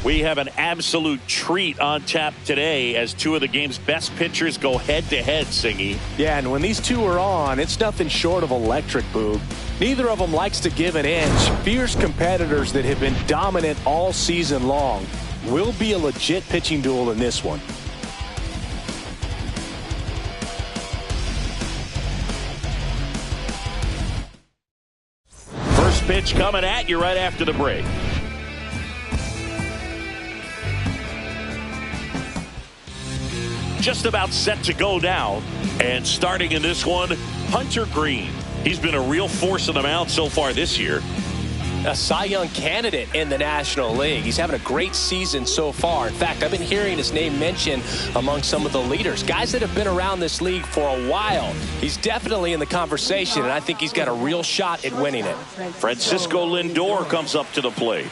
We have an absolute treat on tap today as two of the game's best pitchers go head-to-head, Singy. Yeah, and when these two are on, it's nothing short of electric, Boog. Neither of them likes to give an inch. Fierce competitors that have been dominant all season long. Will be a legit pitching duel in this one. First pitch coming at you right after the break. Just about set to go down, and starting in this one, Hunter Green. He's been a real force in the mound so far this year. A Cy Young candidate in the National League. He's having a great season so far. In fact, I've been hearing his name mentioned among some of the leaders, guys that have been around this league for a while. He's definitely in the conversation, and I think he's got a real shot at winning it. Francisco Lindor comes up to the plate.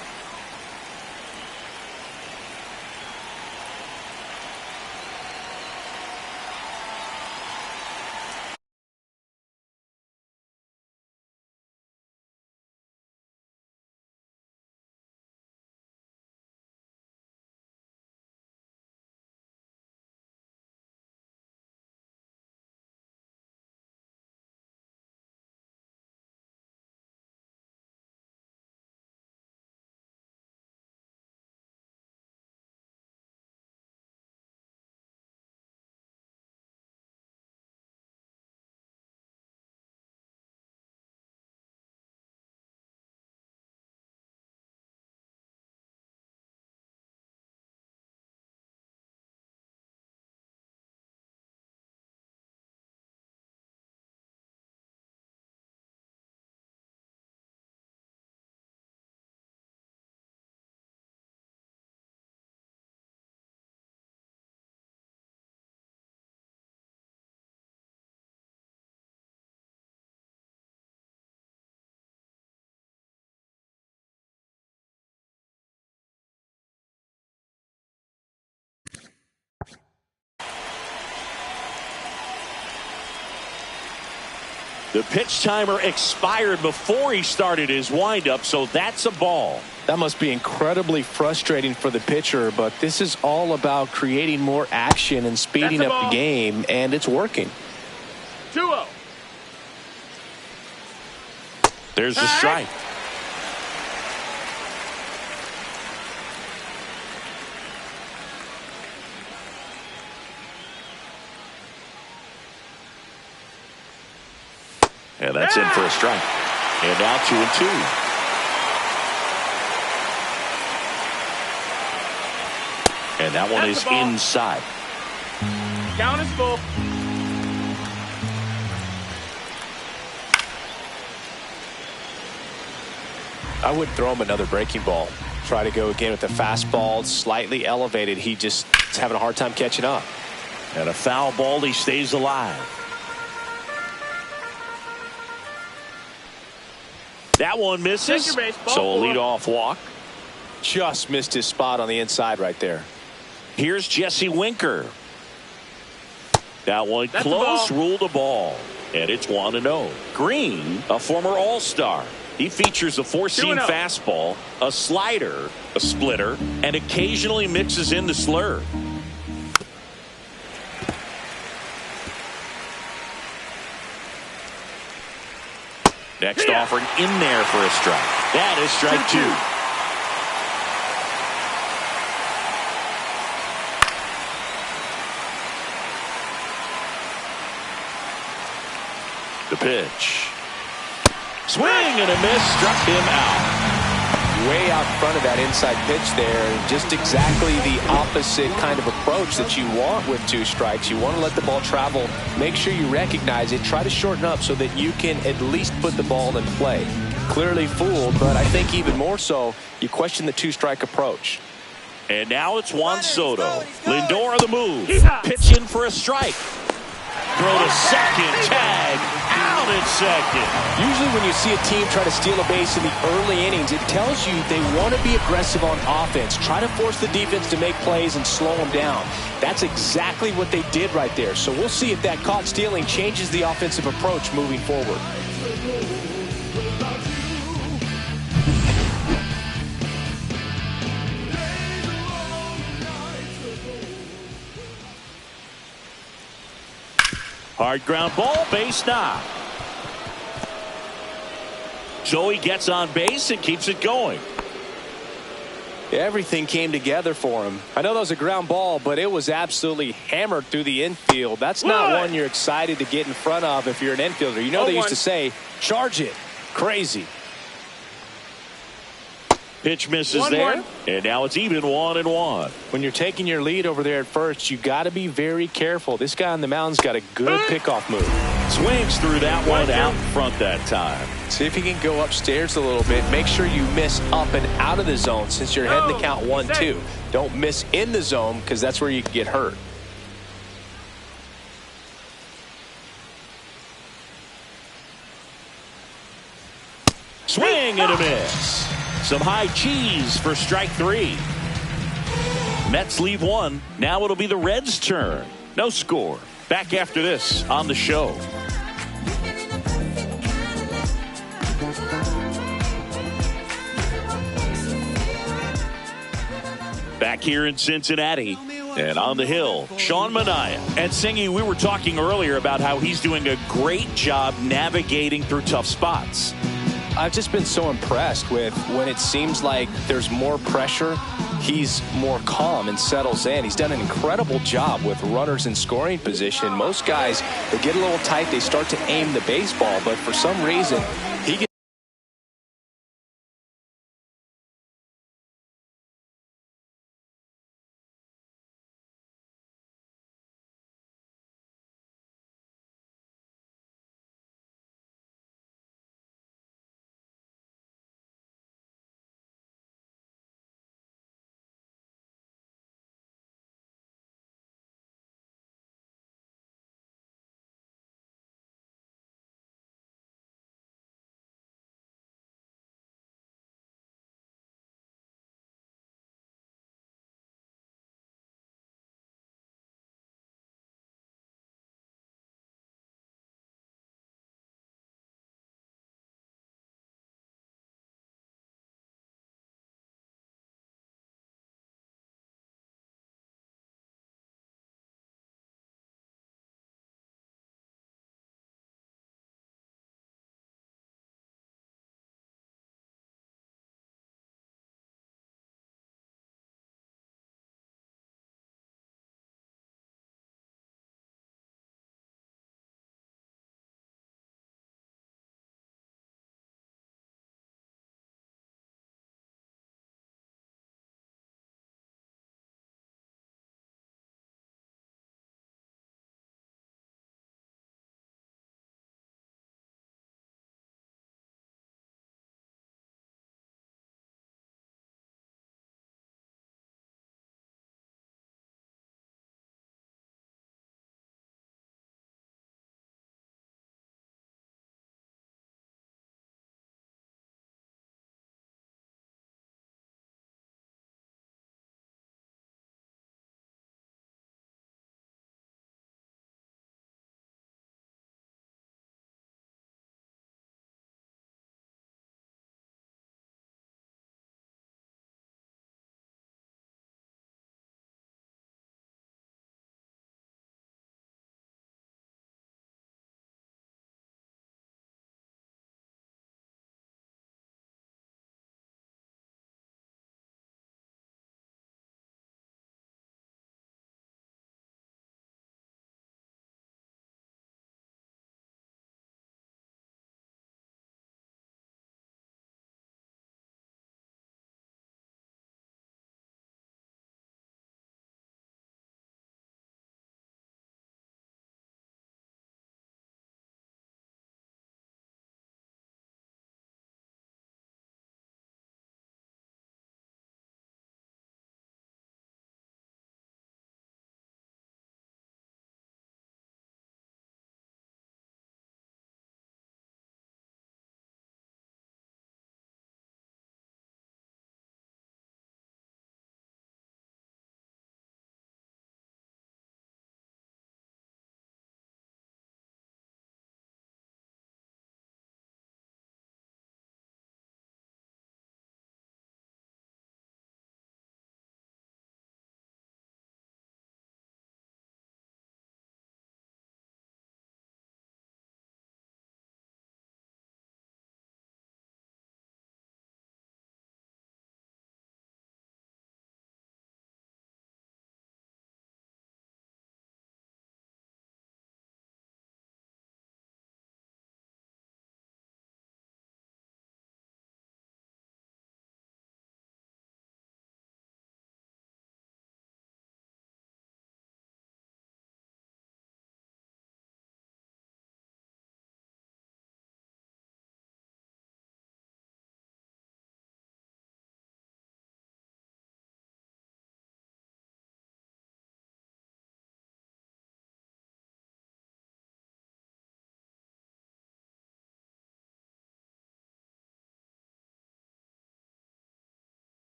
The pitch timer expired before he started his windup, so that's a ball. That must be incredibly frustrating for the pitcher, but this is all about creating more action and speeding up the game, and it's working. 2-0. There's the strike. And that's in for a strike. And now 2-2. And that one is inside. Count is full. I would throw him another breaking ball. Try to go again with the fastball, slightly elevated. He just is having a hard time catching up. And a foul ball, he stays alive. That one misses, so a leadoff walk. Just missed his spot on the inside right there. Here's Jesse Winker. That one close, ruled a ball. And it's 1-0. Green, a former All-Star. He features a four-seam fastball, a slider, a splitter, and occasionally mixes in the slurve. Next offering in there for a strike. That is strike 2. The pitch. Swing and a miss, struck him out. Way out front of that inside pitch there. Just exactly the opposite kind of approach that you want with 2 strikes. You want to let the ball travel. Make sure you recognize it. Try to shorten up so that you can at least put the ball in play. Clearly fooled, but I think even more so, you question the 2-strike approach. And now it's Juan Soto. Lindor on the move. Pitch in for a strike. Throw to second, tag, out at second. Usually when you see a team try to steal a base in the early innings, it tells you they want to be aggressive on offense. Try to force the defense to make plays and slow them down. That's exactly what they did right there. So we'll see if that caught stealing changes the offensive approach moving forward. Hard ground ball, base knock. So he gets on base and keeps it going. Everything came together for him. I know that was a ground ball, but it was absolutely hammered through the infield. That's not one you're excited to get in front of if you're an infielder. You know they used to say, charge it. Crazy. Pitch misses there, and now it's even 1-1. When you're taking your lead over there at first, you got to be very careful. This guy on the mound's got a good pickoff move. Swings through that one out in front that time. See if he can go upstairs a little bit. Make sure you miss up and out of the zone since you're heading to count 1-2. Don't miss in the zone because that's where you can get hurt. Swing and a miss. Some high cheese for strike 3. Mets leave one. Now it'll be the Reds' turn. No score. Back after this on the show. Back here in Cincinnati. And on the hill, Sean Manaea. And Singy, we were talking earlier about how he's doing a great job navigating through tough spots. I've just been so impressed with when it seems like there's more pressure, he's more calm and settles in. He's done an incredible job with runners in scoring position. Most guys, they get a little tight, they start to aim the baseball, but for some reason, he gets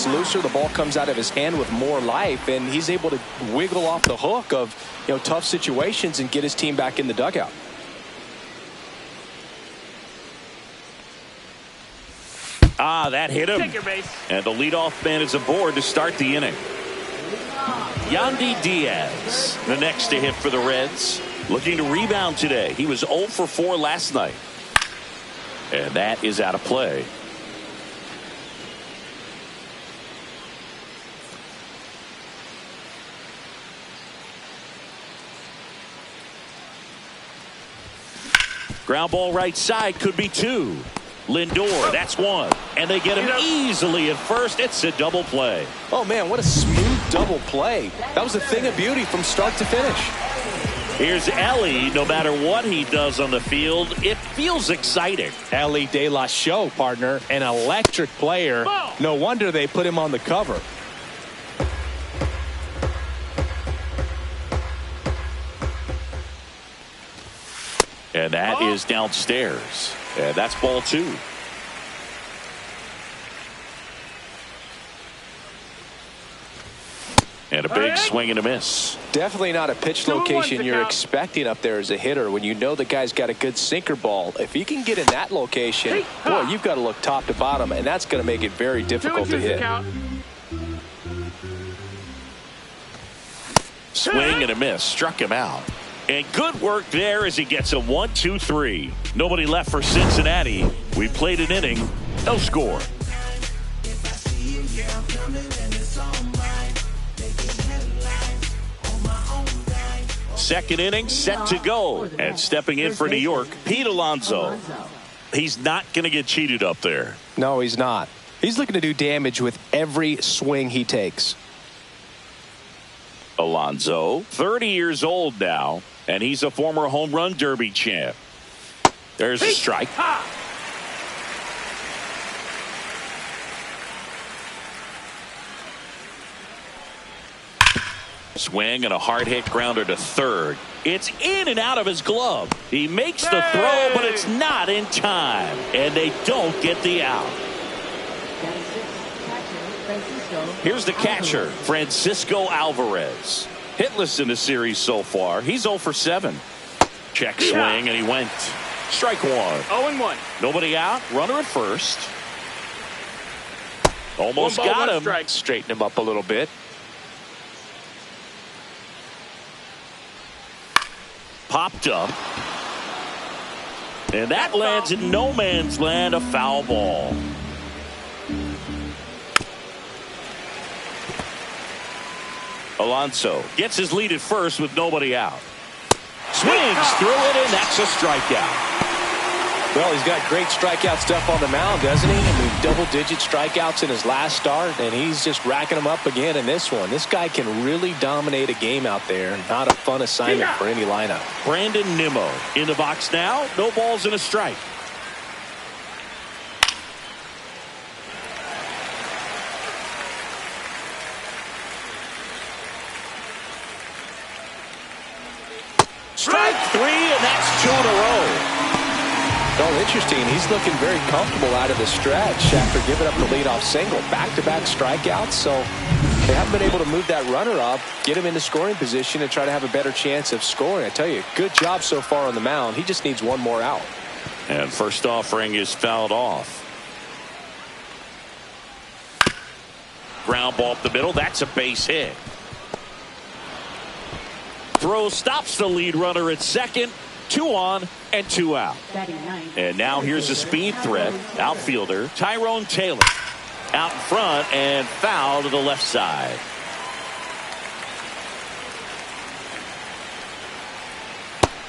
gets looser, the ball comes out of his hand with more life, and he's able to wiggle off the hook of tough situations and get his team back in the dugout. That hit him. Take your base. And the leadoff man is aboard to start the inning. Yandy Diaz, the next to hit for the Reds. Looking to rebound today. He was 0 for 4 last night. And that is out of play. Ground ball right side, could be 2. Lindor, that's 1. And they get him easily at first. It's a double play. Oh, man, what a smooth double play. That was a thing of beauty from start to finish. Here's Ellie. No matter what he does on the field, it feels exciting. Ellie De La Show, partner, an electric player. No wonder they put him on the cover. And that is downstairs. And that's ball 2. And a big swing and a miss. Definitely not a pitch location you're expecting up there as a hitter when you know the guy's got a good sinker ball. If you can get in that location, boy, you've got to look top to bottom, and that's going to make it very difficult to hit. Swing and a miss. Struck him out. And good work there as he gets a 1-2-3. Nobody left for Cincinnati. We played an inning. No score. Second inning set to go. And stepping in for New York, Pete Alonso. He's not going to get cheated up there. No, he's not. He's looking to do damage with every swing he takes. Alonso, 30 years old now, and he's a former home run derby champ. There's a strike. Swing and a hard hit grounder to third. It's in and out of his glove. He makes the throw, but it's not in time, and they don't get the out. Here's the catcher, Francisco Alvarez. Hitless in the series so far. He's 0 for 7. Check swing, and he went. Strike 1. 0-1. Nobody out. Runner at first. Almost got him. Strike. Straighten him up a little bit. Popped up. And that lands in no man's land, a foul ball. Alonso gets his lead at first with nobody out. Swings through it, and that's a strikeout. Well, he's got great strikeout stuff on the mound, doesn't he? I mean, double-digit strikeouts in his last start, and he's just racking them up again in this one. This guy can really dominate a game out there. Not a fun assignment for any lineup. Brandon Nimmo in the box now. No balls and a strike. Strike 3, and that's 2 in a row. Oh, interesting. He's looking very comfortable out of the stretch after giving up the leadoff single. Back-to-back strikeouts, so they haven't been able to move that runner up, get him into scoring position, and try to have a better chance of scoring. I tell you, good job so far on the mound. He just needs one more out. And first offering is fouled off. Ground ball up the middle. That's a base hit. Throw stops the lead runner at second. 2 on and 2 out. And now here's a speed threat. Outfielder Tyrone Taylor out in front and foul to the left side.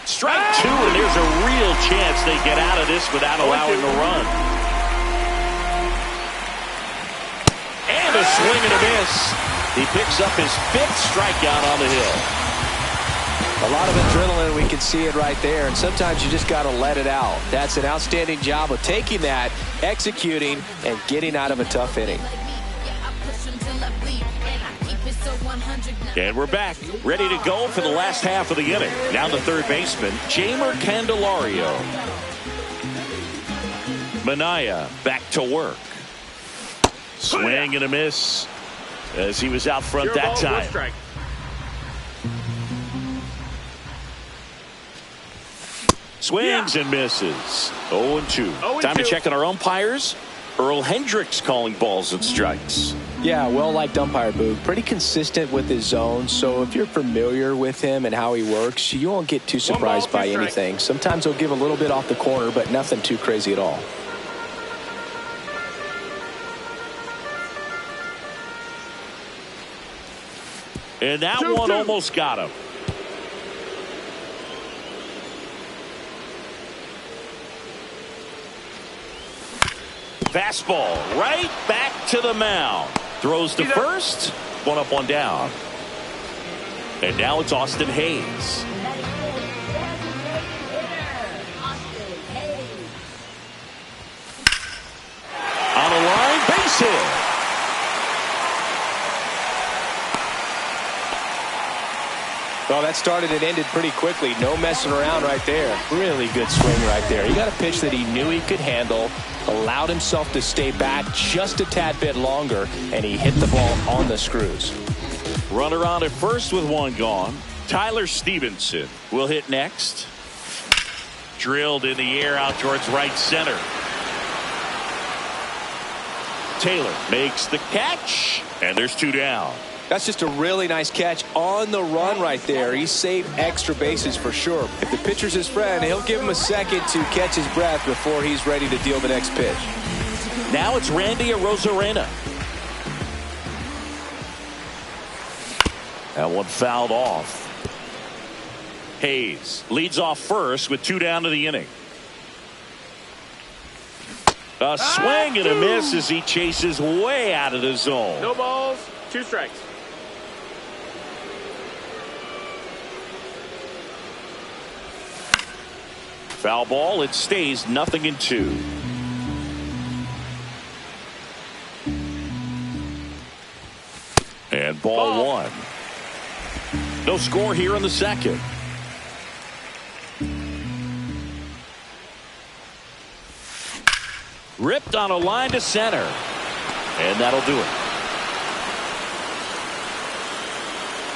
Strike 2, and there's a real chance they get out of this without allowing a run. And a swing and a miss. He picks up his 5th strikeout on the hill. A lot of adrenaline, we can see it right there, and sometimes you just got to let it out. That's an outstanding job of taking that, executing, and getting out of a tough inning. And we're back, ready to go for the last half of the inning. Now the third baseman, Jamer Candelario. Minaya back to work. Swing and a miss as he was out front that time. Strike. Swings and misses. 0-2. Time to check on our umpires. Earl Hendricks calling balls and strikes. Yeah, well-liked umpire, Boog. Pretty consistent with his zone, so if you're familiar with him and how he works, you won't get too surprised by anything. Sometimes he'll give a little bit off the corner, but nothing too crazy at all. And that one almost got him. Fastball right back to the mound. Throws to first. One up, one down. And now it's Austin Hayes. On the line, base hit. Well, that started and ended pretty quickly. No messing around right there. Really good swing right there. He got a pitch that he knew he could handle, allowed himself to stay back just a tad bit longer, and he hit the ball on the screws. Runner on at first with one gone. Tyler Stevenson will hit next. Drilled in the air out towards right center. Taylor makes the catch, and there's two down. That's just a really nice catch on the run right there. He saved extra bases for sure. If the pitcher's his friend, he'll give him a second to catch his breath before he's ready to deal the next pitch. Now it's Randy Arozarena. That one fouled off. Hayes leads off first with two down to the inning. A swing and a miss as he chases way out of the zone. No balls, two strikes. Foul ball. It stays 0-2. And ball one. No score here in the second. Ripped on a line to center. And that'll do it.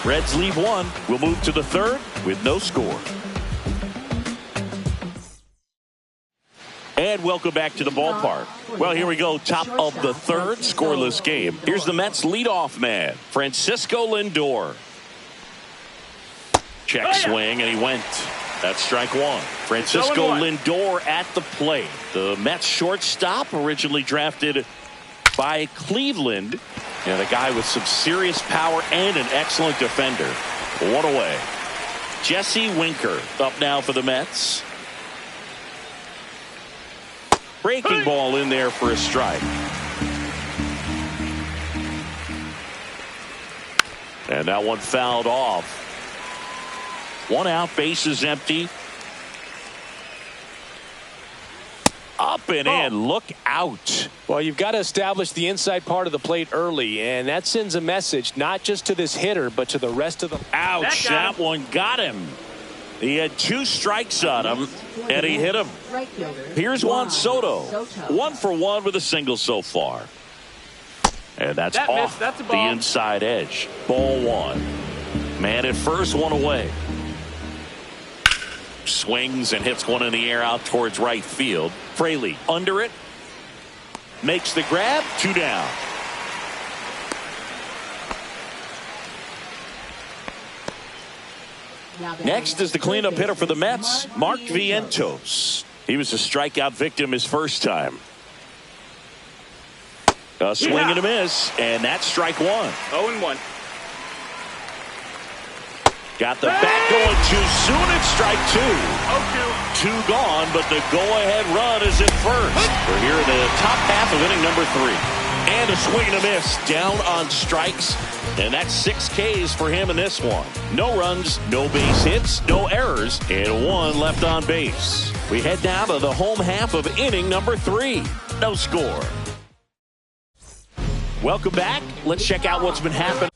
Reds leave one. We'll move to the third with no score. And welcome back to the ballpark. Well, here we go. Top of the third, scoreless game. Here's the Mets leadoff man, Francisco Lindor. Check swing, and he went. That's strike one. Francisco Lindor at the plate. The Mets shortstop, originally drafted by Cleveland. And a guy with some serious power and an excellent defender. One away. Jesse Winker up now for the Mets. Breaking ball in there for a strike. And that one fouled off. One out, base is empty. Up and in, look out. Well, you've got to establish the inside part of the plate early, and that sends a message not just to this hitter, but to the rest of the... Ouch, that one got him. He had two strikes on him, and he hit him. Here's Juan Soto. 1 for 1 with a single so far. And that's off the inside edge. Ball one. Man at first, one away. Swings and hits one in the air out towards right field. Fraley under it. Makes the grab. Two down. Next is the cleanup hitter for the Mets, Mark Vientos. He was a strikeout victim his first time. A swing and a miss, and that's strike one. 0-1. Got the bat going too soon. It's strike two. 0-2. Two gone, but the go-ahead run is at first. We're here in the top half of inning number 3. And a swing and a miss down on strikes. And that's 6 Ks for him in this one. No runs, no base hits, no errors, and 1 left on base. We head down to the home half of inning number 3. No score. Welcome back. Let's check out what's been happening.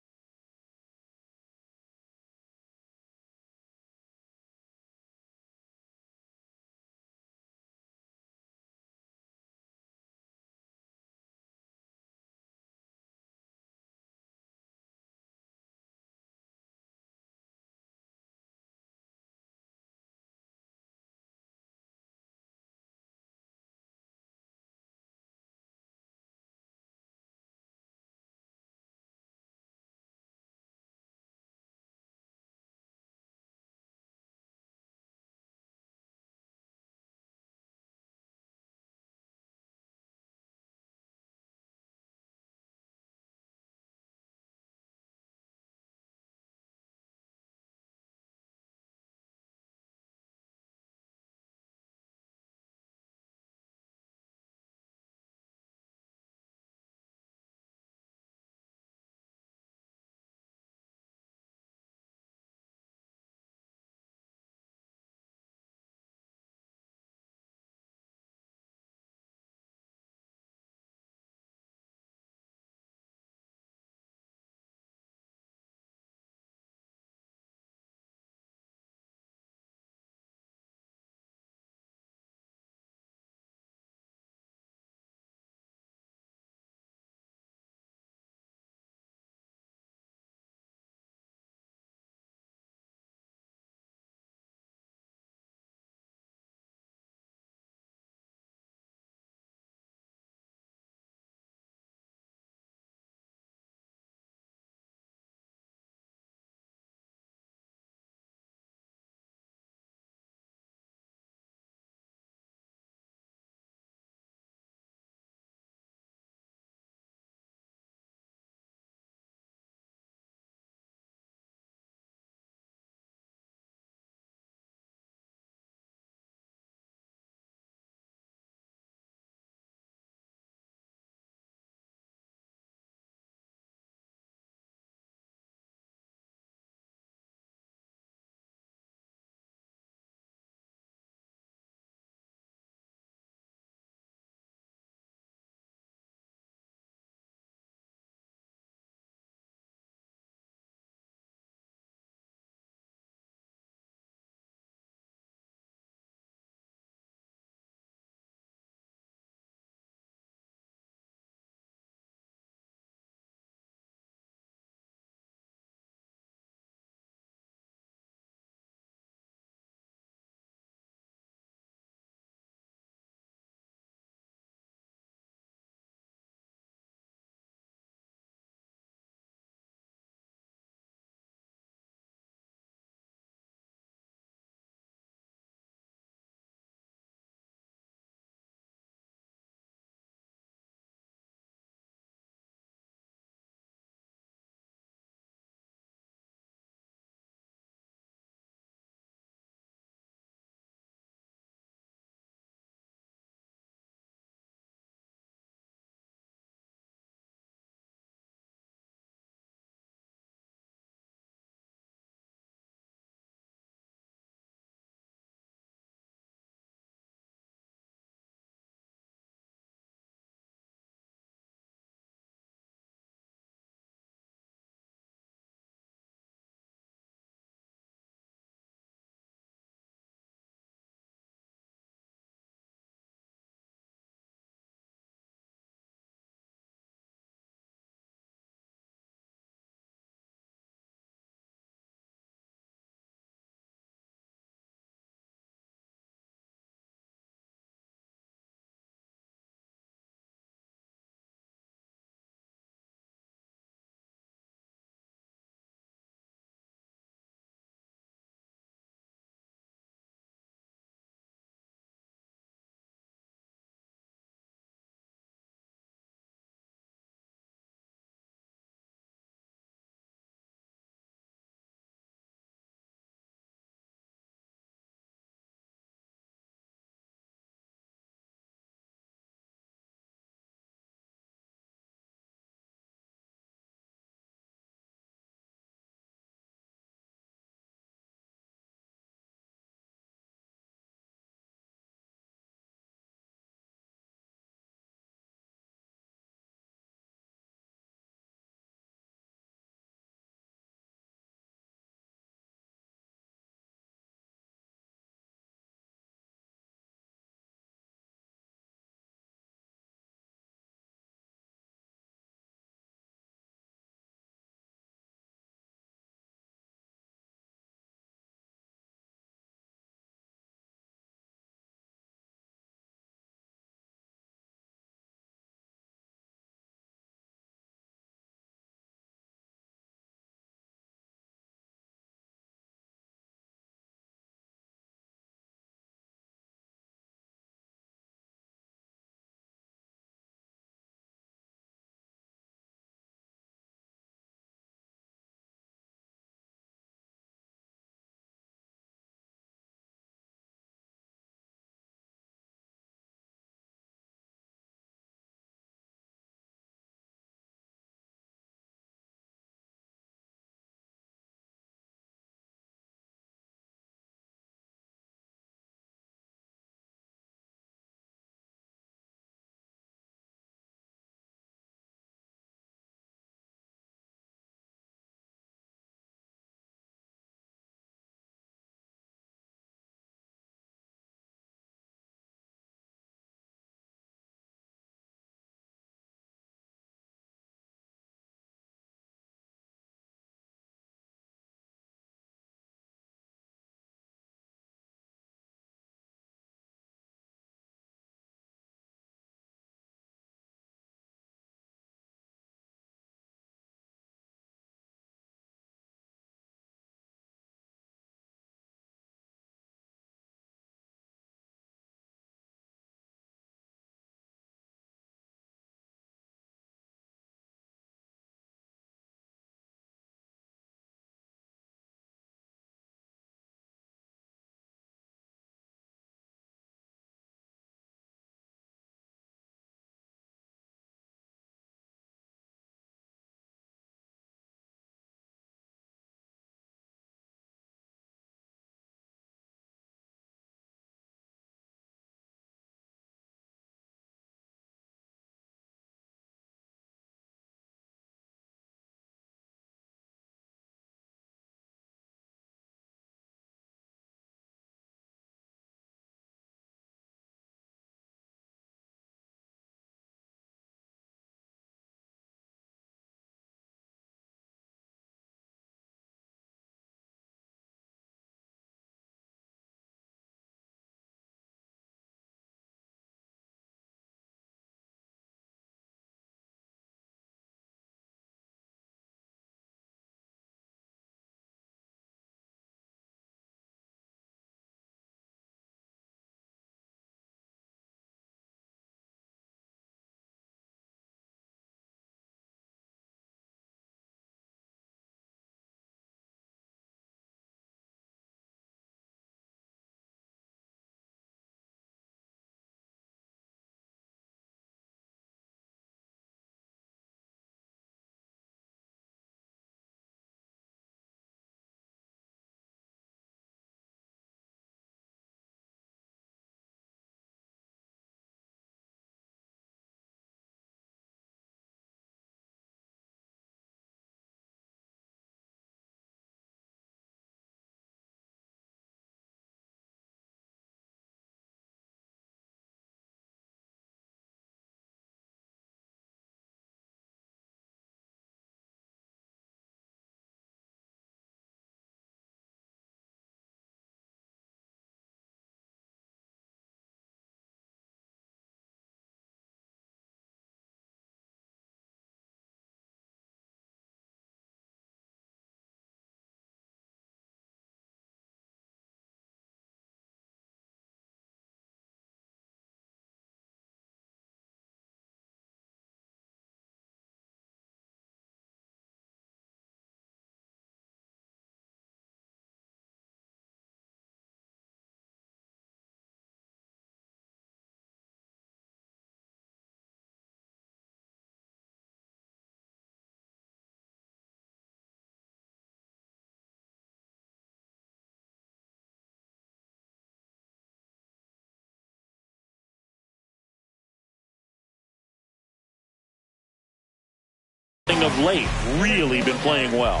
of late, really been playing well.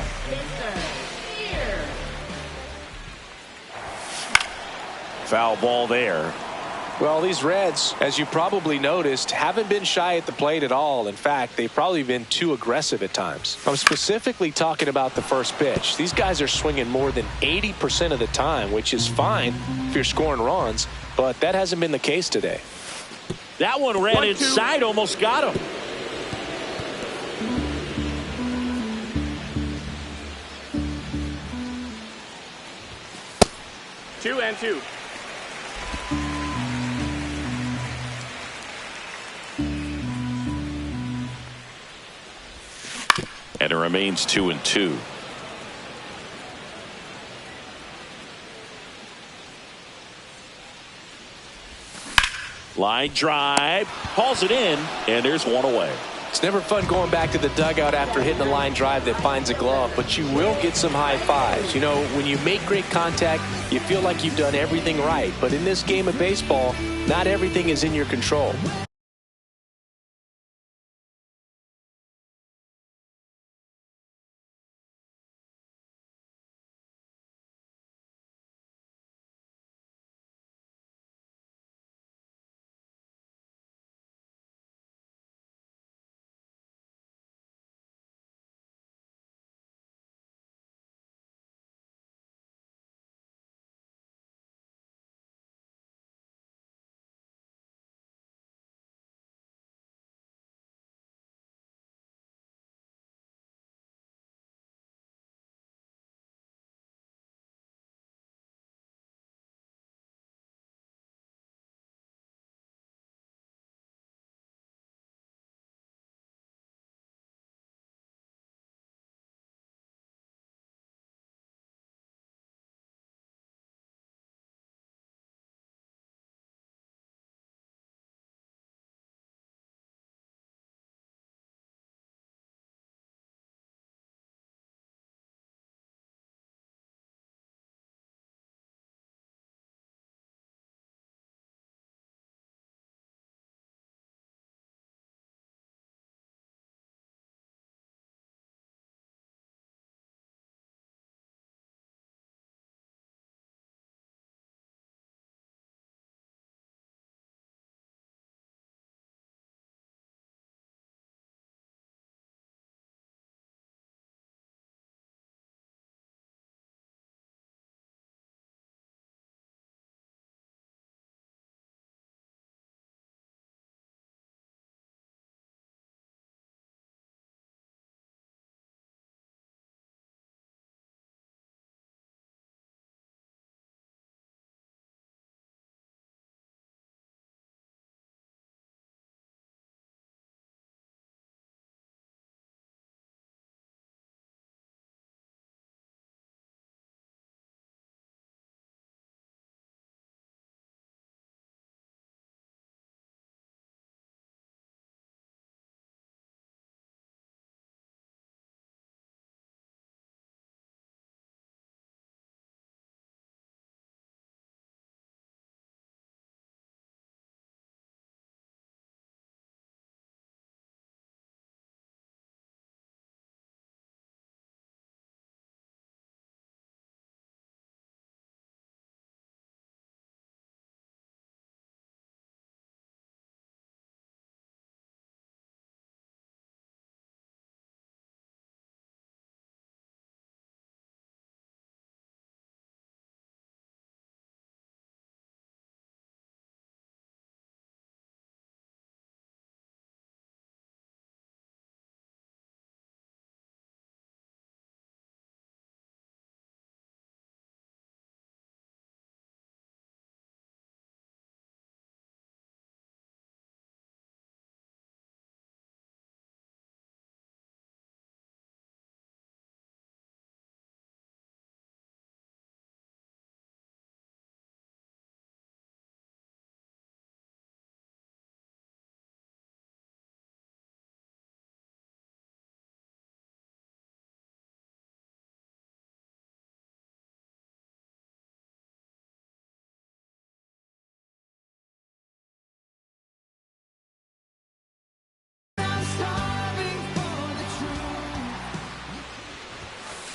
Foul ball there. Well, these Reds, as you probably noticed, haven't been shy at the plate at all. In fact, they've probably been too aggressive at times. I'm specifically talking about the first pitch. These guys are swinging more than 80% of the time, which is fine if you're scoring runs, but that hasn't been the case today. That one ran inside, almost got him. Two and two. And it remains 2-2. Line drive, hauls it in, and there's one away. It's never fun going back to the dugout after hitting a line drive that finds a glove, but you will get some high fives. You know, when you make great contact, you feel like you've done everything right. But in this game of baseball, not everything is in your control.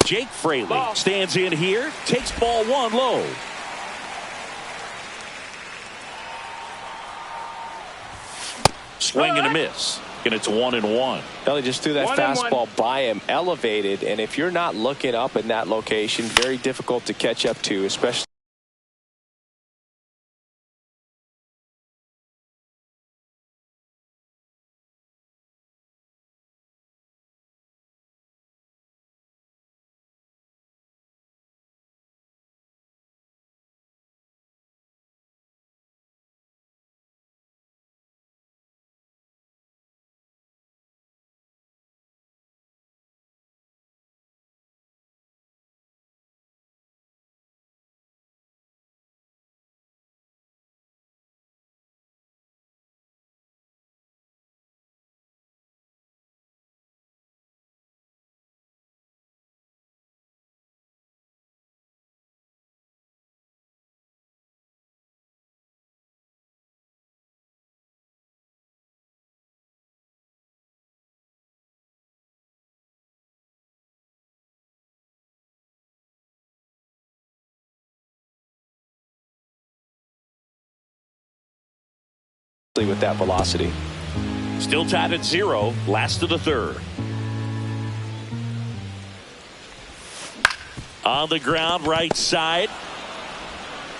Jake Fraley stands in here, takes ball one low. Swing and a miss. And it's 1-1. Well, he just threw that fastball by him, elevated, and if you're not looking up in that location, very difficult to catch up to, especially with that velocity. Still tied at 0, last of the third. On the ground, right side.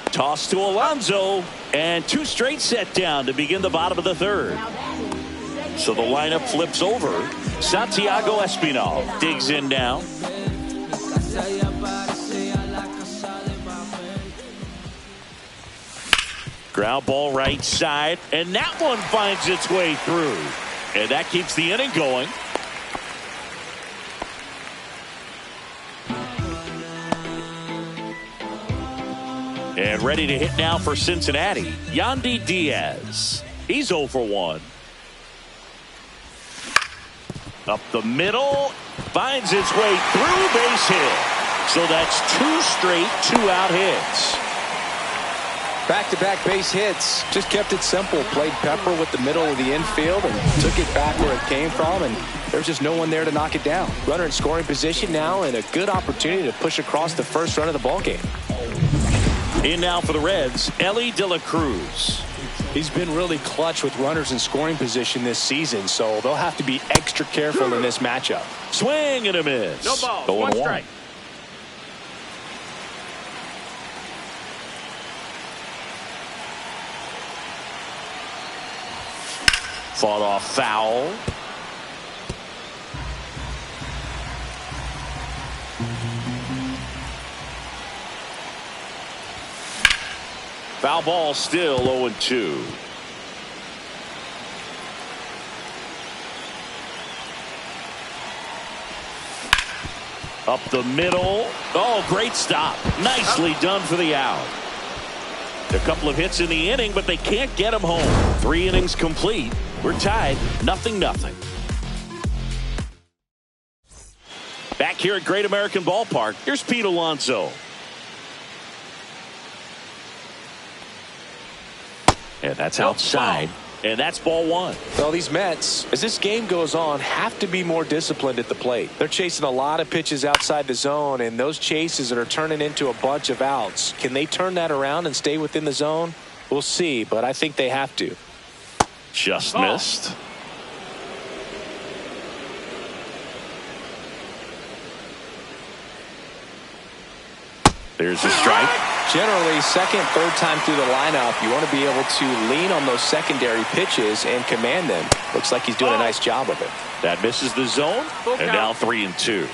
Toss to Alonso, and 2 straight set down to begin the bottom of the third. So the lineup flips over. Santiago Espinal digs in now. Ground ball right side, and that one finds its way through. And that keeps the inning going. And ready to hit now for Cincinnati, Yandy Diaz. He's 0 for 1. Up the middle, finds its way through, base hit. So that's 2 straight 2-out hits. Back-to-back base hits. Just kept it simple. Played pepper with the middle of the infield and took it back where it came from, and there's just no one there to knock it down. Runner in scoring position now, and a good opportunity to push across the first run of the ballgame. In now for the Reds, Ellie De La Cruz. He's been really clutch with runners in scoring position this season, so they'll have to be extra careful in this matchup. Swing and a miss. No ball. 1 strike. Fought off foul. Foul ball, still 0-2. Up the middle. Oh, great stop. Nicely done for the out. A couple of hits in the inning, but they can't get him home. 3 innings complete. We're tied 0-0. Back here at Great American Ballpark, here's Pete Alonso. And that's outside. And that's ball 1. Well, these Mets, as this game goes on, have to be more disciplined at the plate. They're chasing a lot of pitches outside the zone, and those chases are turning into a bunch of outs. Can they turn that around and stay within the zone? We'll see, but I think they have to. Just missed. There's a strike. Generally, second, third time through the lineup, you want to be able to lean on those secondary pitches and command them. Looks like he's doing a nice job of it. That misses the zone, and now 3-2.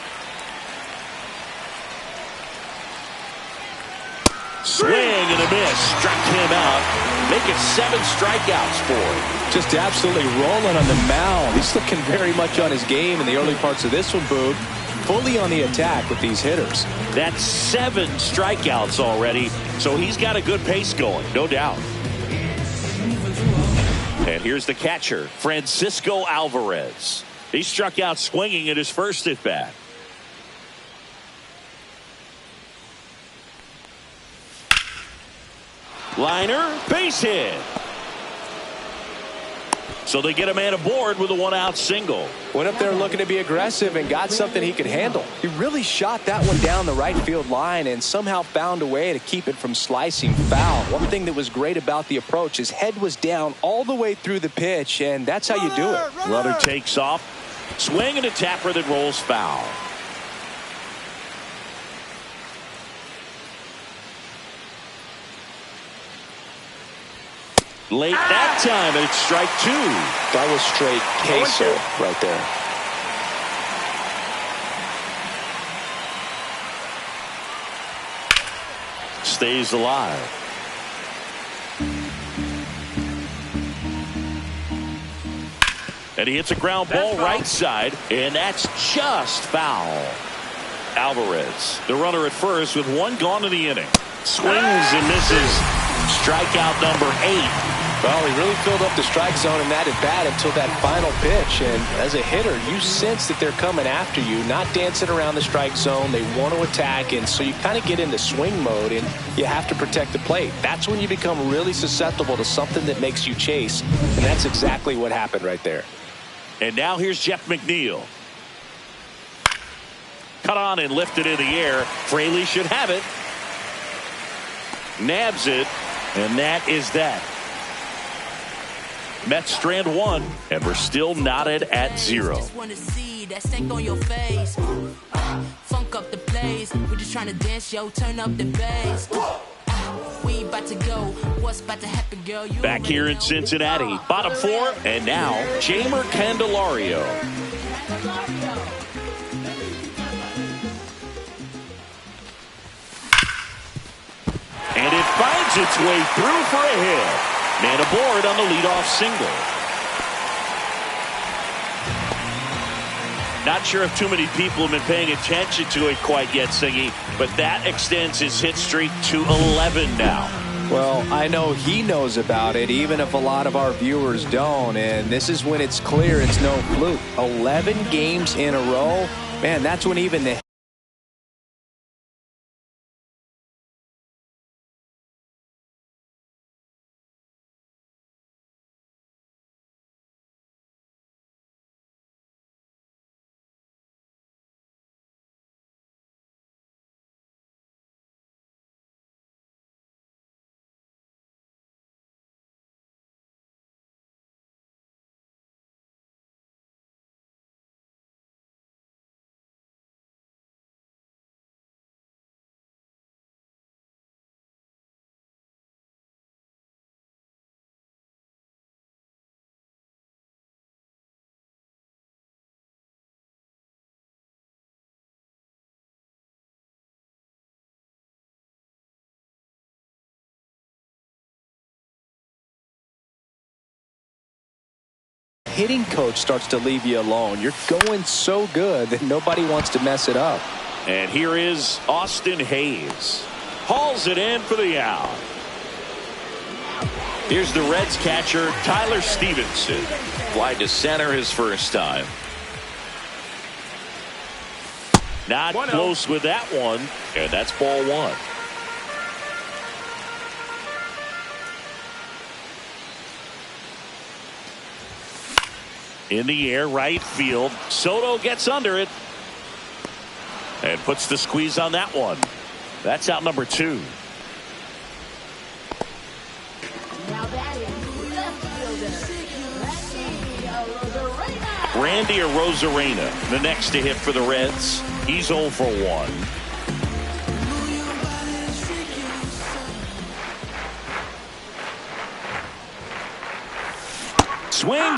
Swing and a miss. Struck him out. Make it 7 strikeouts for him. Just absolutely rolling on the mound. He's looking very much on his game in the early parts of this one, Boog. Fully on the attack with these hitters. That's 7 strikeouts already, so he's got a good pace going, no doubt. And here's the catcher, Francisco Alvarez. He struck out swinging at his first at bat. Liner, base hit. So they get a man aboard with a one-out single. Went up there looking to be aggressive and got something he could handle. He really shot that one down the right field line and somehow found a way to keep it from slicing foul. One thing that was great about the approach, his head was down all the way through the pitch, and that's how you do it. Runner takes off. Swing and a tapper that rolls foul. Late that time, and it's strike two. That was straight queso right there. Stays alive. And he hits a ground ball right side, and that's just foul. Alvarez, the runner at first with one gone in the inning. Swings and misses. Strikeout number 8. Well, he really filled up the strike zone in that at bat until that final pitch. And as a hitter, you sense that they're coming after you, not dancing around the strike zone. They want to attack, and so you kind of get into swing mode, and you have to protect the plate. That's when you become really susceptible to something that makes you chase, and that's exactly what happened right there. And now here's Jeff McNeil. Cut on and lifted in the air. Fraley should have it. Nabs it, and that is that. Mets strand one, and we're still knotted at 0. Just wanna see that stank on your face. Funk up the place. We're just trying to dance, yo. Turn up the bass. We about to go. What's about to happen, girl? You Back here in Cincinnati, bottom 4, and now Jamer Candelario. And it finds its way through for a hit. Man aboard on the leadoff single. Not sure if too many people have been paying attention to it quite yet, Singy, but that extends his hit streak to 11 now. Well, I know he knows about it, even if a lot of our viewers don't, and this is when it's clear it's no fluke. 11 games in a row, man, that's when even the hitting coach starts to leave you alone. You're going so good that nobody wants to mess it up. And here is Austin Hayes. Hauls it in for the out. Here's the Reds catcher, Tyler Stevenson. Fly to center his first time. Not close with that one, and that's ball 1. In the air, right field. Soto gets under it and puts the squeeze on that one. That's out number 2. Randy Arozarena, the next to hit for the Reds. He's 0 for 1. Swing.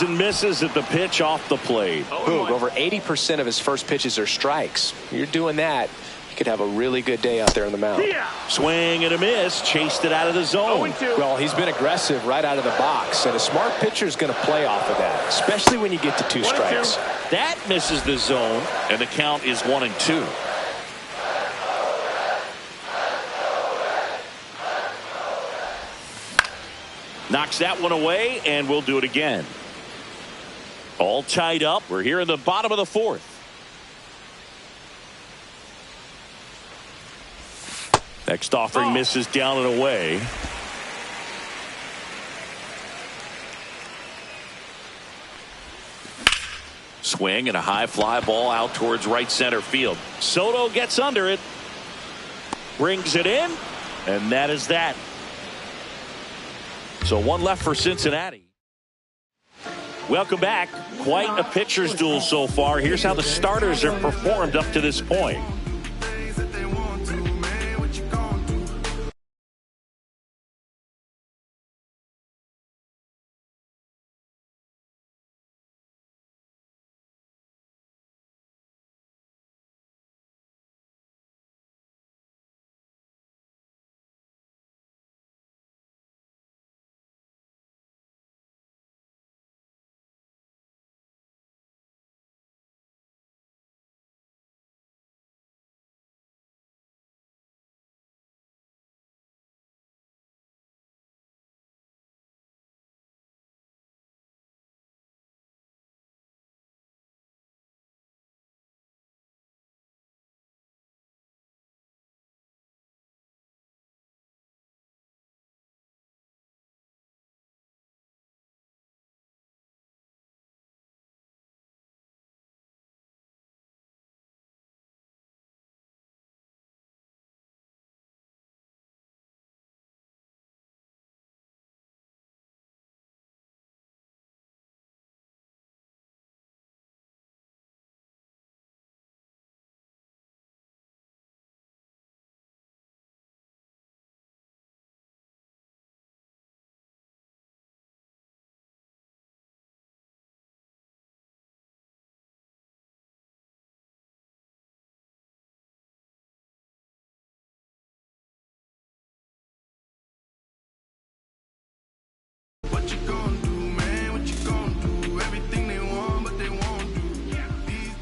And misses at the pitch off the plate. Boog, over 80% of his first pitches are strikes. You're doing that, you could have a really good day out there on the mound. Swing and a miss. Chased it out of the zone. Well, he's been aggressive right out of the box, and a smart pitcher is going to play off of that, especially when you get to 2 strikes. That misses the zone, and the count is 1-2. Knocks that one away, and we'll do it again. All tied up. We're here in the bottom of the fourth. Next offering misses down and away. Swing and a high fly ball out towards right center field. Soto gets under it. Brings it in. And that is that. So one left for Cincinnati. Welcome back. Quite a pitcher's duel so far. Here's how the starters have performed up to this point.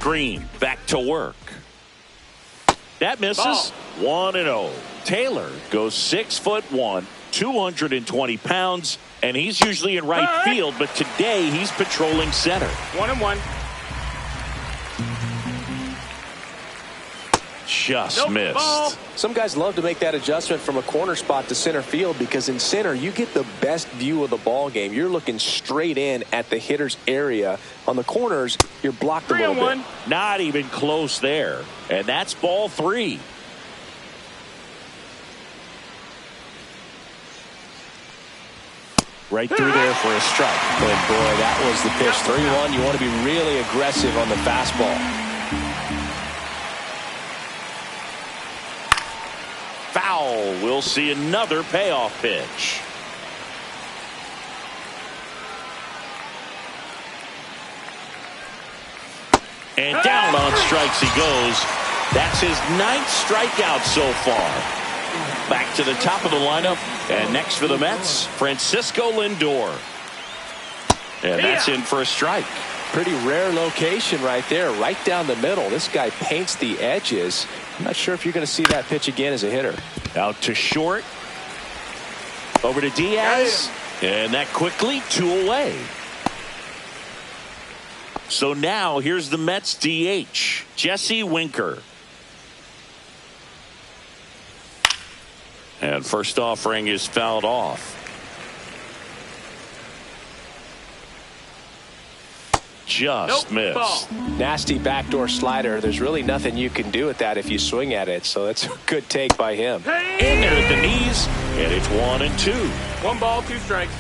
Green back to work. That misses. 1-0. Taylor goes 6'1", 220 pounds, and he's usually in right field, but today he's patrolling center. 1-1. Just missed. Ball. Some guys love to make that adjustment from a corner spot to center field because in center you get the best view of the ball game. You're looking straight in at the hitter's area. On the corners, you're blocked a little bit. Not even close there. And that's ball 3. Right through there for a strike. And boy, that was the pitch. 3-1. You want to be really aggressive on the fastball. Foul. We'll see another payoff pitch. And down on strikes he goes. That's his 9th strikeout so far. Back to the top of the lineup. And next for the Mets, Francisco Lindor. And that's in for a strike. Pretty rare location right there, right down the middle. This guy paints the edges. I'm not sure if you're going to see that pitch again as a hitter. Out to short. Over to Diaz. And that quickly 2 away. So now here's the Mets DH, Jesse Winker. And first offering is fouled off. Just missed. Nasty backdoor slider. There's really nothing you can do with that if you swing at it. So that's a good take by him. In there at the knees. And it's 1-2. 1 ball, 2 strikes.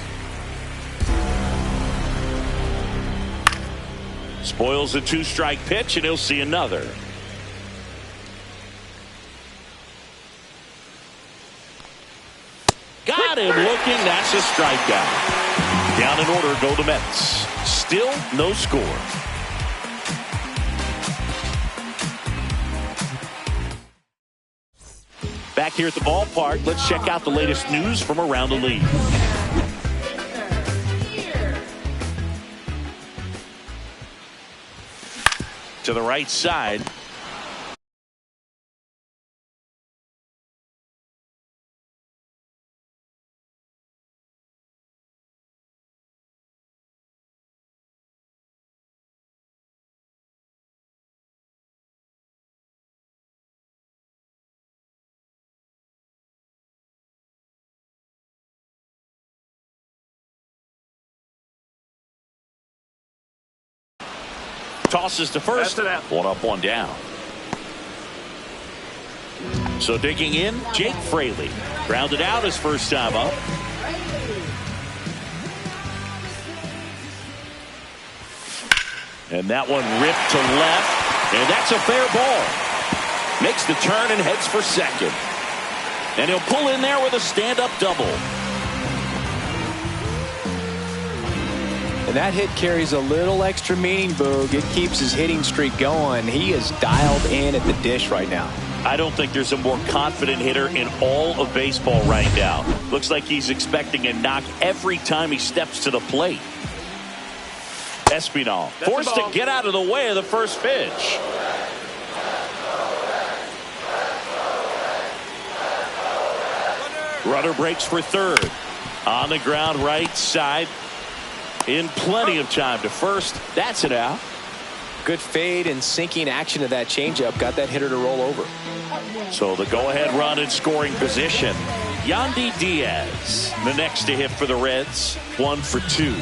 Spoils a 2-strike pitch, and he'll see another. Got him looking. That's a strikeout. Down in order go the Mets. Still no score. Back here at the ballpark, let's check out the latest news from around the league. To the right side. Tosses to first. One up, one down. So digging in, Jake Fraley. Grounded out his first time up. And that one ripped to left. And that's a fair ball. Makes the turn and heads for second. And he'll pull in there with a stand-up double. And that hit carries a little extra meaning, Boog. It keeps his hitting streak going. He is dialed in at the dish right now. I don't think there's a more confident hitter in all of baseball right now. Looks like he's expecting a knock every time he steps to the plate. Espinal forced to get out of the way of the first pitch. Runner breaks for third. On the ground right side. In plenty of time to first. That's it out. Good fade and sinking action of that changeup. Got that hitter to roll over. So the go-ahead run in scoring position. Yandy Diaz, the next to hit for the Reds. 1 for 2.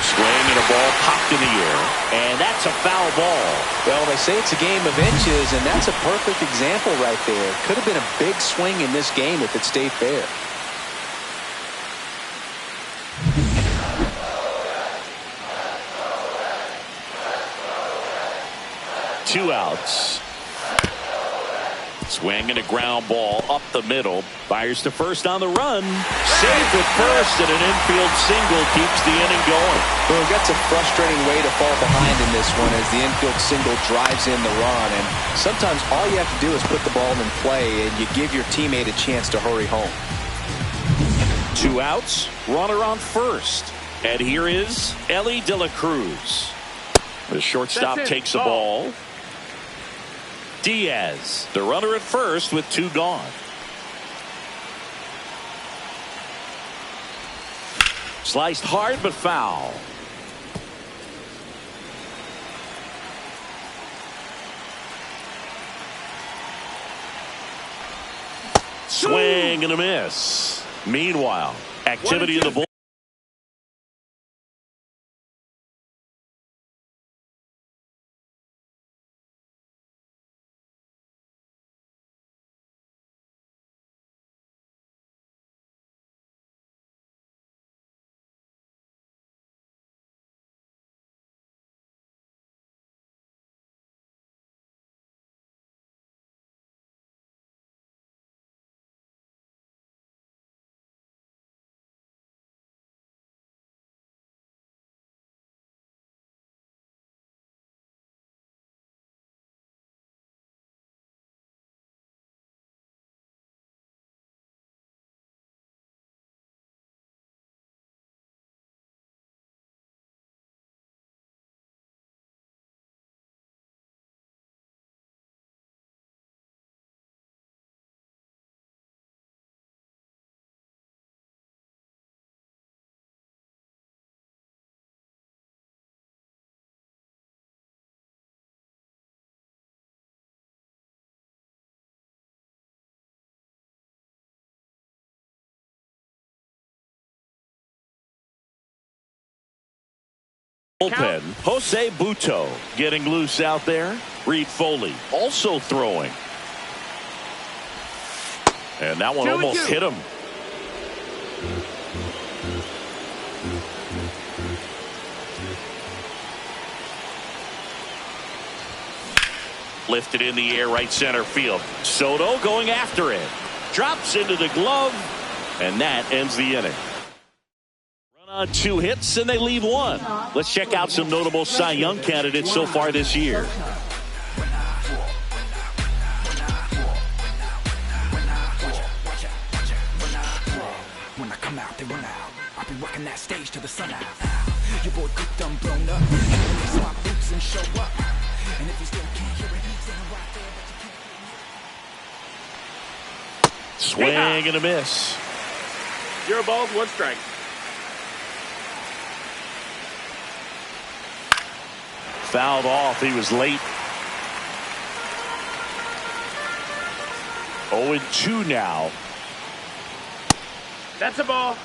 Swing and a ball popped in the air. And that's a foul ball. Well, they say it's a game of inches, and that's a perfect example right there. Could have been a big swing in this game if it stayed fair. Two outs. Swing and a ground ball up the middle. Fires to first on the run. Safe at first, and an infield single keeps the inning going. Well, that's a frustrating way to fall behind in this one as the infield single drives in the run. And sometimes all you have to do is put the ball in play, and you give your teammate a chance to hurry home. 2 outs. Runner on first. And here is Ellie De La Cruz. The shortstop takes the ball. Diaz, the runner at first with 2 gone. Sliced hard but foul. Swing and a miss. Meanwhile, activity in the bull. Bullpen. Jose Buto getting loose out there. Reed Foley also throwing. And that one almost hit him. Lifted in the air right center field. Soto going after it. Drops into the glove. And that ends the inning. On 2 hits and they leave 1. Let's check out some notable Cy Young candidates so far this year. When I come out, they run out. I'll be working that stage till the sun out. Your boy cooked, I'm blown up. Lace my boots and show up. And if you still can't hear it, stand right there, but you can't. Swing and a miss. 0 balls, 1 strike. Fouled off. He was late. 0-2 now. That's a ball.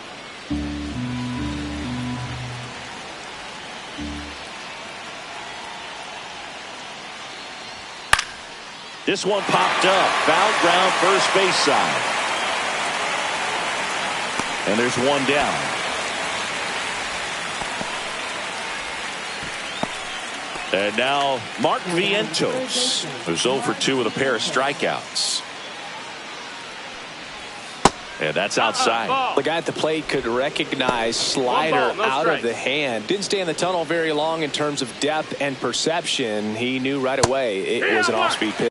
This one popped up. Foul ground, first base side. And there's one down. And now Mark Vientos, who's 0 for 2 with a pair of strikeouts. And that's outside. The guy at the plate could recognize slider out of the hand. Didn't stay in the tunnel very long in terms of depth and perception. He knew right away it was an off-speed pitch.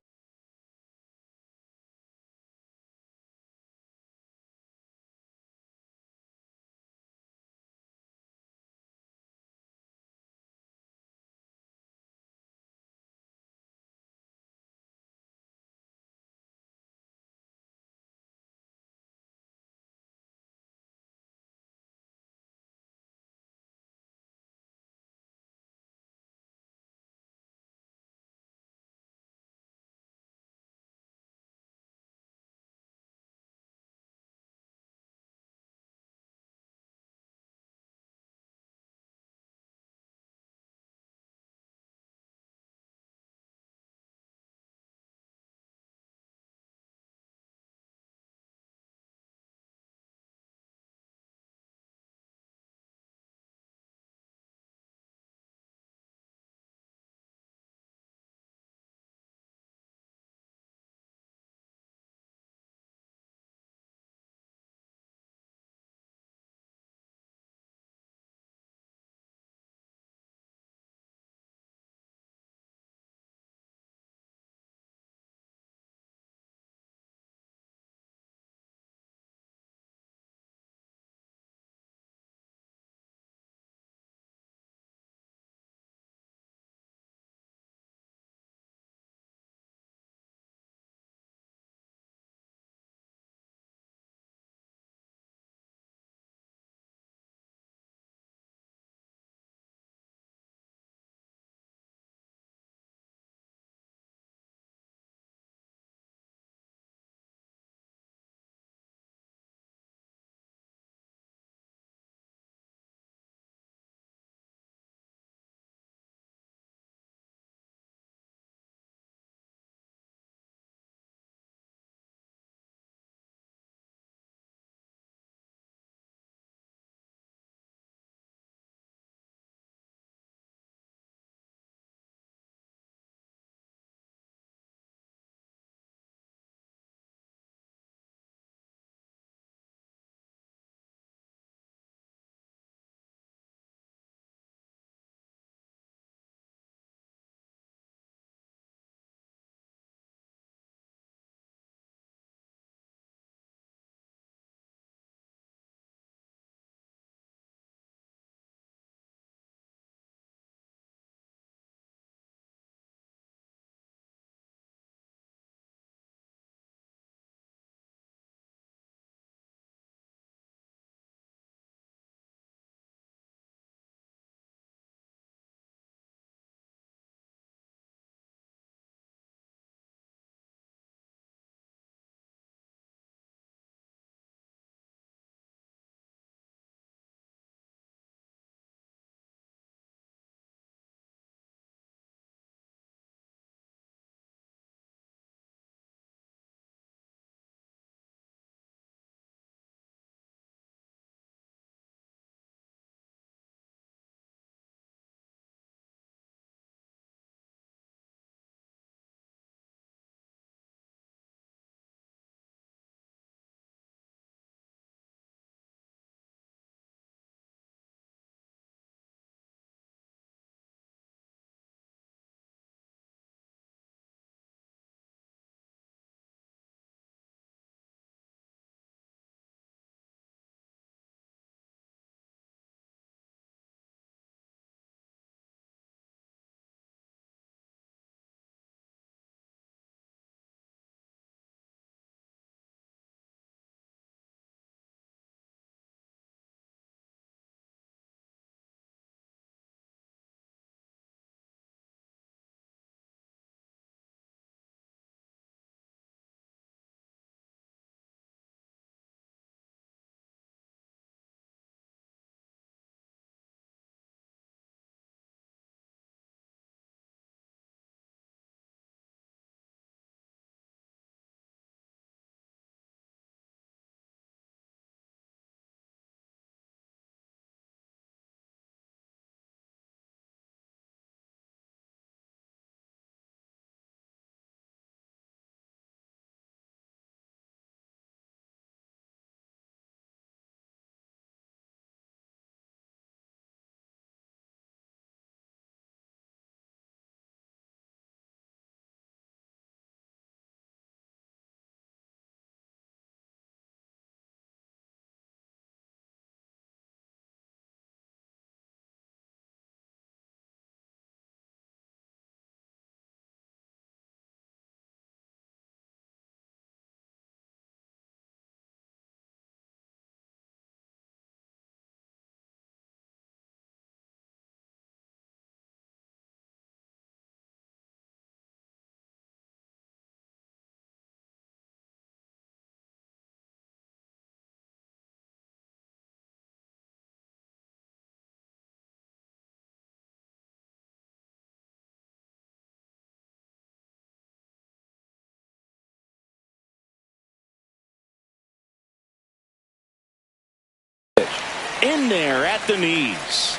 In there at the knees.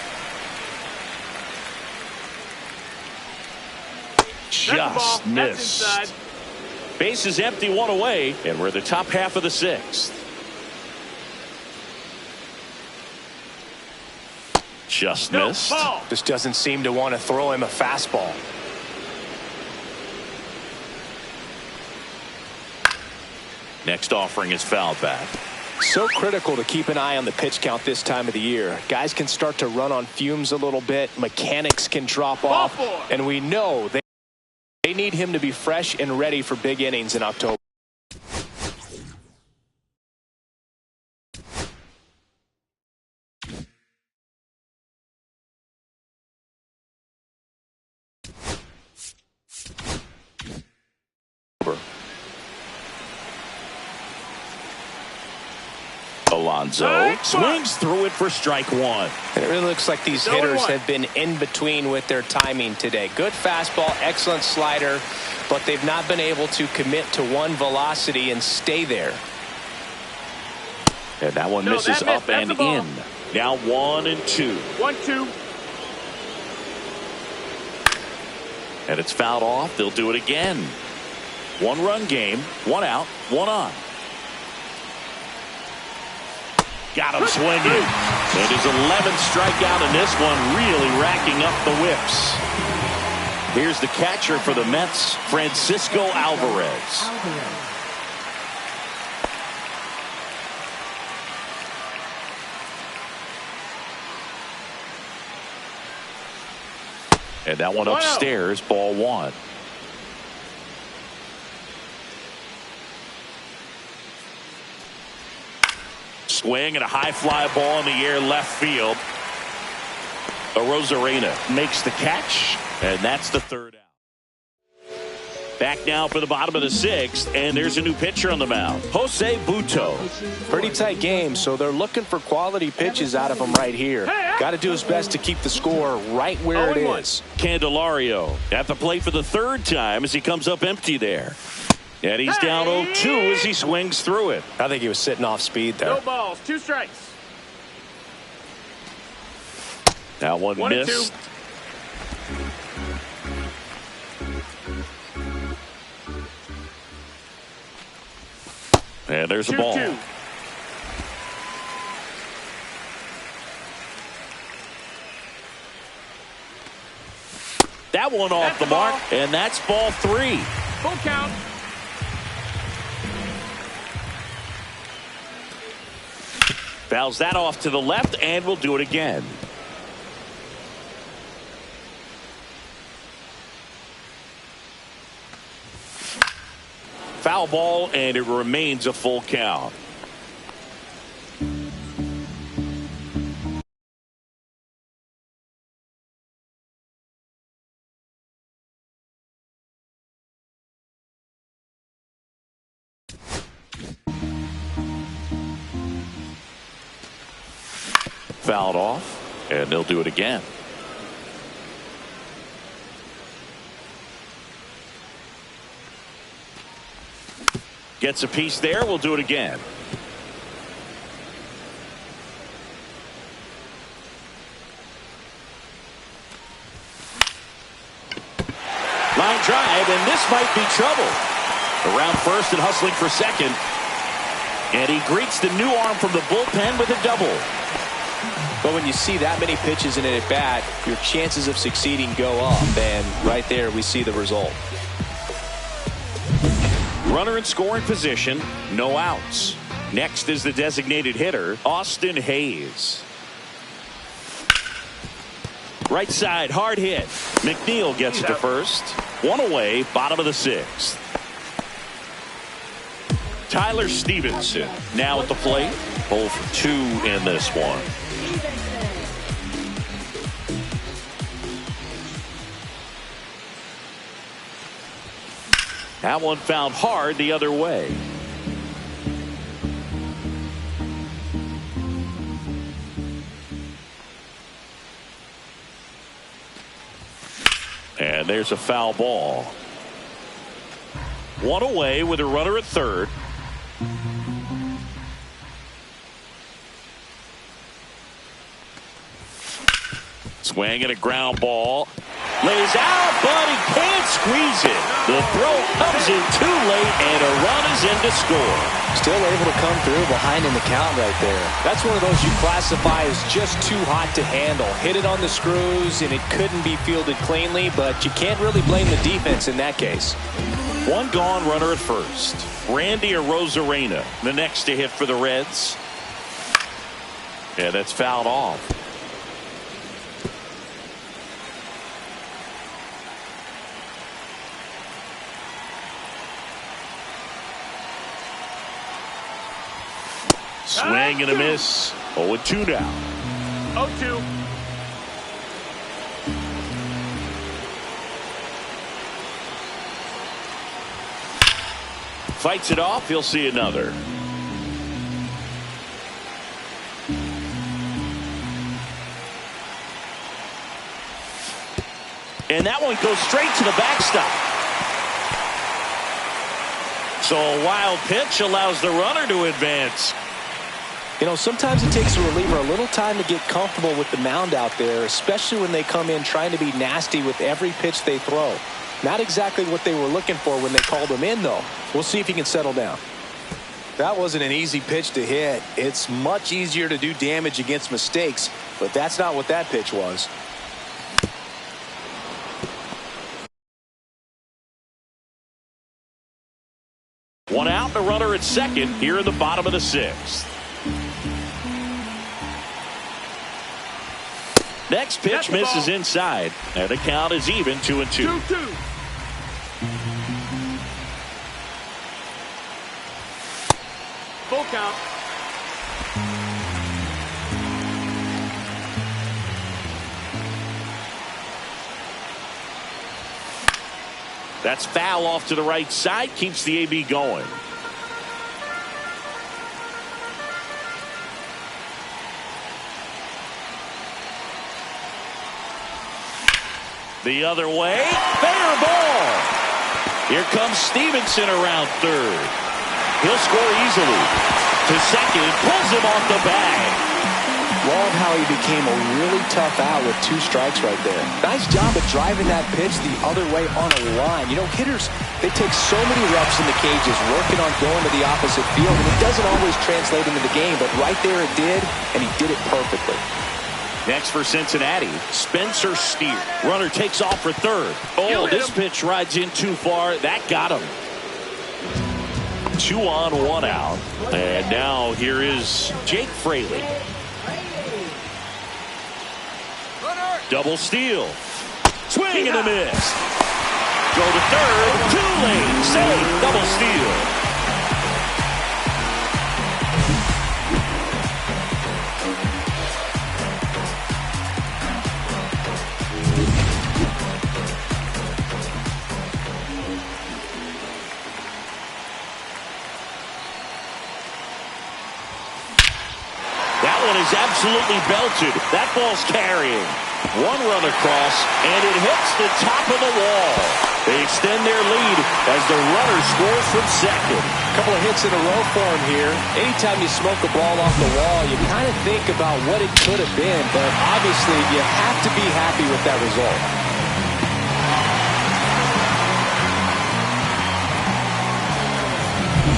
Just missed. Base is empty, one away, and we're the top half of the sixth. Just missed. Just doesn't seem to want to throw him a fastball. Next offering is fouled back. So critical to keep an eye on the pitch count this time of the year. Guys can start to run on fumes a little bit. Mechanics can drop off. And we know they need him to be fresh and ready for big innings in October. Alonso swings through it for strike one. And it really looks like these hitters have been in between with their timing today. Good fastball, excellent slider, but they've not been able to commit to one velocity and stay there. And that one misses up and in. Now 1-2. 1-2. And it's fouled off. They'll do it again. 1-run game, 1 out, 1 on. Got him swinging. And his 11th strikeout in this one, really racking up the whips. Here's the catcher for the Mets, Francisco Alvarez. And that one upstairs, ball one. Swing and a high fly ball in the air left field. Rosarena makes the catch, and that's the third out. Back now for the bottom of the sixth, and there's a new pitcher on the mound, Jose Butto. Pretty tight game, so they're looking for quality pitches out of him right here. Got to do his best to keep the score right where it is. Candelario at the plate for the third time as he comes up empty there. And he's down 0-2 as he swings through it. I think he was sitting off speed there. No balls, 2 strikes. That one missed. And there's a ball. 2-2. That one off the mark, and that's ball 3. Full count. Fouls that off to the left, and we'll do it again. Foul ball, and it remains a full count. Fouled off, and they'll do it again. Gets a piece there. We'll do it again. Line drive, and this might be trouble. Around first and hustling for second. And he greets the new arm from the bullpen with a double. But when you see that many pitches in an at-bat, your chances of succeeding go up. And right there, we see the result. Runner in scoring position, no outs. Next is the designated hitter, Austin Hayes. Right side, hard hit. McNeil gets it to first. 1 away, bottom of the sixth. Tyler Stevenson now at the plate. 0 for 2 in this one. That one found hard the other way. And there's a foul ball. 1 away with a runner at third. Swing and a ground ball. Lays out, but he can't squeeze it. The throw comes in too late, and a run is in to score. Still able to come through behind in the count right there. That's one of those you classify as just too hot to handle. Hit it on the screws, and it couldn't be fielded cleanly, but you can't really blame the defense in that case. One gone, runner at first. Randy Arozarena, the next to hit for the Reds. Yeah, that's fouled off. Swing and a miss. 0-2 now. 0-2. Fights it off. He'll see another. And that one goes straight to the backstop. So a wild pitch allows the runner to advance. You know, sometimes it takes a reliever a little time to get comfortable with the mound out there, especially when they come in trying to be nasty with every pitch they throw. Not exactly what they were looking for when they called him in, though. We'll see if he can settle down. That wasn't an easy pitch to hit. It's much easier to do damage against mistakes, but that's not what that pitch was. One out, the runner at second here in the bottom of the sixth. Next pitch misses inside, and the count is even 2-2. 2-2. Full count. That's foul off to the right side, keeps the AB going. The other way, fair ball. Here comes Stevenson around third. He'll score easily. To second, pulls him off the bag. Love how he became a really tough out with 2 strikes right there. Nice job of driving that pitch the other way on a line. You know, hitters, they take so many reps in the cages working on going to the opposite field, and it doesn't always translate into the game, but right there it did, and he did it perfectly. Next for Cincinnati, Spencer Steer. Runner takes off for third. Oh, this pitch rides in too far. That got him. 2 on, 1 out. And now here is Jake Fraley. Double steal. Swing and a miss. Go to third. Too late. Save. Double steal. Is absolutely belted. That ball's carrying. One run across, and it hits the top of the wall. They extend their lead as the runner scores from second. A couple of hits in a row for him here. Anytime you smoke a ball off the wall, you kind of think about what it could have been, but obviously you have to be happy with that result.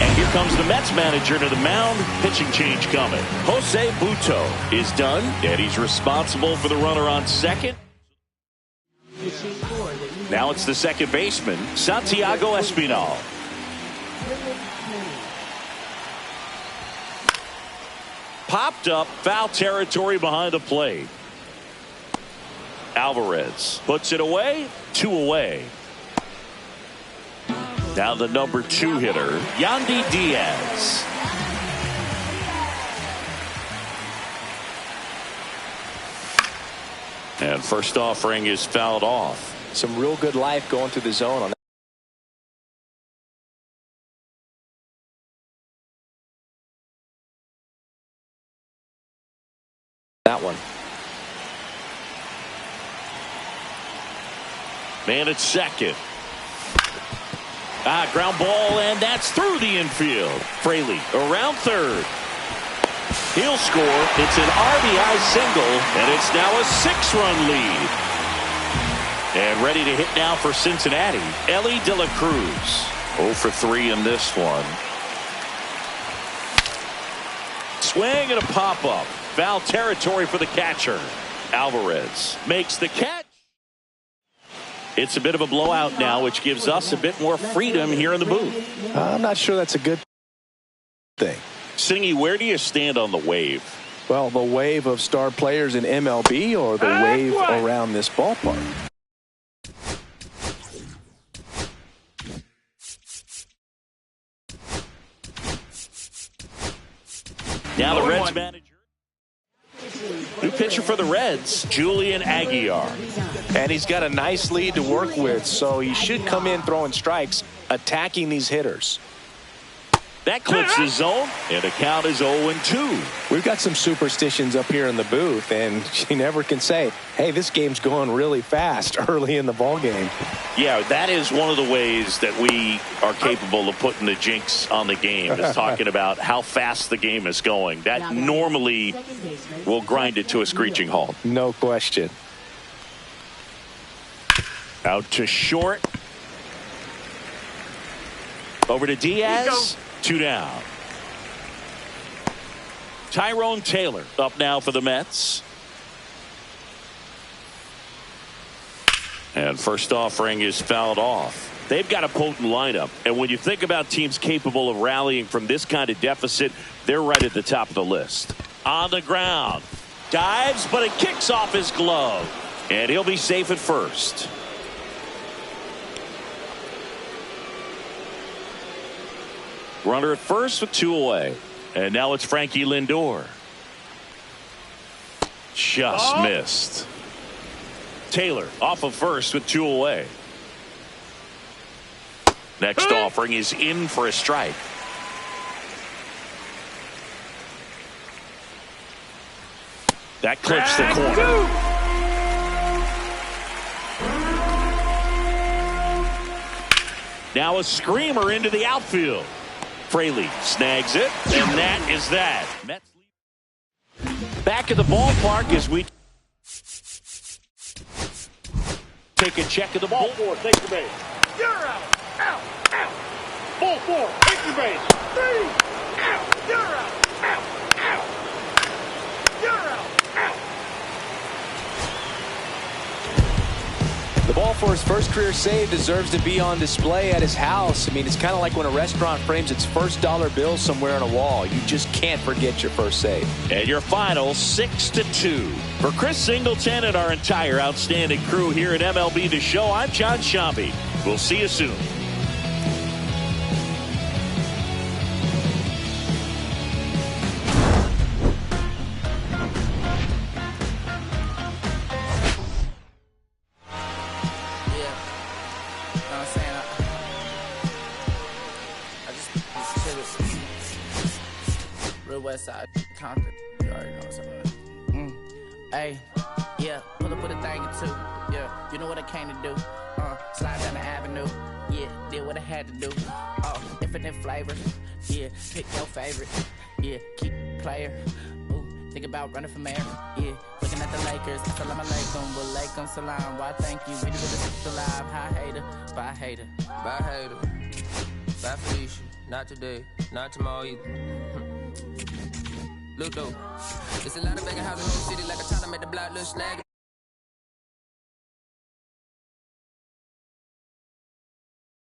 And here comes the Mets manager to the mound. Pitching change coming. Jose Butto is done, and he's responsible for the runner on second. Now it's the second baseman, Santiago Espinal. Popped up, foul territory behind the plate. Alvarez puts it away, 2 away. Now the number 2 hitter, Yandy Diaz. And first offering is fouled off. Some real good life going through the zone on that one. Man at second. Ground ball, and that's through the infield. Fraley around third. He'll score. It's an RBI single, and it's now a 6-run lead. And ready to hit now for Cincinnati, Ellie De La Cruz. 0 for 3 in this one. Swing and a pop-up. Foul territory for the catcher. Alvarez makes the catch. It's a bit of a blowout now, which gives us a bit more freedom here in the booth. I'm not sure that's a good thing. Singy, where do you stand on the wave? Well, the wave of star players in MLB or the wave around this ballpark? Now the Reds manager. New pitcher for the Reds, Julian Aguilar. And he's got a nice lead to work with, so he should come in throwing strikes, attacking these hitters. That clips the zone, and the count is 0-2. We've got some superstitions up here in the booth, and you never can say, hey, this game's going really fast early in the ball game. Yeah, that is one of the ways that we are capable of putting the jinx on the game, is talking about how fast the game is going. That normally will grind it to a screeching halt. No question. Out to short. Over to Diaz. 2 down. Tyrone Taylor up now for the Mets. And first offering is fouled off. They've got a potent lineup. And when you think about teams capable of rallying from this kind of deficit, they're right at the top of the list. On the ground. Dives, but it kicks off his glove. And he'll be safe at first. Runner at first with 2 away. And now it's Frankie Lindor. Just missed. Taylor off of first with 2 away. Next offering is in for a strike. That clips the corner. Now a screamer into the outfield. Fraley snags it, and that is that. Mets back at the ballpark as we take a check of the ball. Ball 4, take the base. You're out. Out. Out. Ball 4, take the base. 3. Out. You're out. Out. Out. You're out. Out. The ball for his first career save deserves to be on display at his house. I mean, it's kind of like when a restaurant frames its first dollar bill somewhere on a wall. You just can't forget your first save. And your final 6-2. For Chris Singleton and our entire outstanding crew here at MLB The Show, I'm John Sciambi. We'll see you soon. West side, Concord. You already know what's up. Hey, yeah, pull up with a thing or 2. Yeah, you know what I came to do. Slide down the avenue. Yeah, did what I had to do. Infinite flavors. Yeah, pick your favorite. Yeah, keep player. Ooh, think about running for mayor. Yeah, looking at the Lakers. Assalamu alaikum, wa alaikum salam. Why thank you. We do this alive. Hi hater, bye hater. Bye hater. Bye Felicia. Not today. Not tomorrow either. Look though, it's a lot of begging houses in the city like a time to make the block look snag.